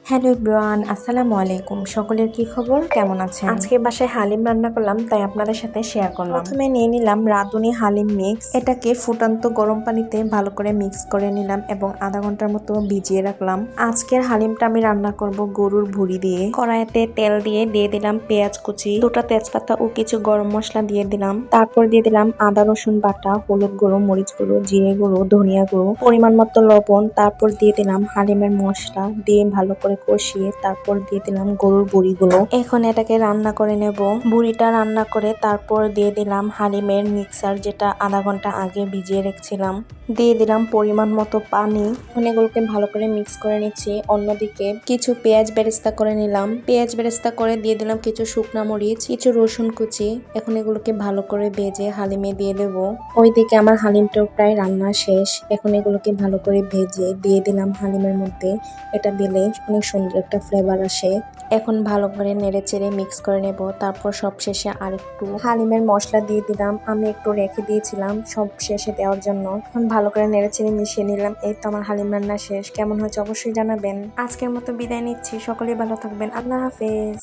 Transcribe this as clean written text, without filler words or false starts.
Hello everyone, আসসালামু আলাইকুম। সকলের কি খবর, কেমন আছেন? আজকে বাসায় হালিম রান্না করলাম, তাই আপনাদের সাথে শেয়ার করলাম। প্রথমে নিয়ে নিলাম রাঁধুনি হালিম মিক্স। এটাকে ফুটন্ত গরম পানিতে ভালো করে মিক্স করে নিলাম এবং আধা ঘন্টার মতো ভিজিয়ে রাখলাম। আজকের হালিমটা আমি রান্না করব গরুর ভুঁড়ি দিয়ে। কড়াইতে তেল দিয়ে দিলাম পেঁয়াজ কুচি, দুটা তেজপাতা ও কিছু গরম মশলা দিয়ে দিলাম। তারপর দিয়ে দিলাম আদা রসুন বাটা, হলুদ গুঁড়ো, মরিচ গুঁড়ো, জিরে গুঁড়ো, ধনিয়া গুঁড়ো, পরিমাণ মতো লবণ। তারপর দিয়ে দিলাম হালিমের মশলা, দিয়ে ভালো করে কষিয়ে তারপর দিয়ে দিলাম গরুর বুড়িগুলো। এখন এটাকে রান্না করে নেব। বুড়িটা রান্না করে তারপর দিয়ে দিলাম হালিমের মিক্সার, যেটা আধা ঘন্টা আগে ভিজিয়ে রেখেছিলাম। দিয়ে দিলাম পরিমাণ মতো পানি। এখন এগুলোকে ভালো করে মিক্স করে নিচ্ছি। অন্যদিকে কিছু পেঁয়াজ বেরেস্তা করে নিলাম। পেঁয়াজ বেরেস্তা করে দিয়ে দিলাম কিছু শুকনা মরিচ, কিছু রসুন কুচি। এখন এগুলোকে ভালো করে ভেজে হালিমে দিয়ে দেব। ওইদিকে আমার হালিমটাও প্রায় রান্না শেষ। এখন এগুলোকে ভালো করে ভেজে দিয়ে দিলাম হালিমের মধ্যে। এটা দিলে অনেক সুন্দর একটা ফ্লেভার আসে। এখন ভালো করে নেড়ে চেড়ে মিক্স করে নেব। তারপর সব শেষে আরেকটু হালিমের মশলা দিয়ে দিলাম। আমি একটু রেখে দিয়েছিলাম সব শেষে দেওয়ার জন্য। এখন ভালো করে নেড়ে চেড়ে মিশিয়ে নিলাম। এই তো আমার হালিম রান্না শেষ। কেমন হয়েছে অবশ্যই জানাবেন। আজকের মতো বিদায় নিচ্ছি। সকলেই ভালো থাকবেন। আল্লাহ হাফেজ।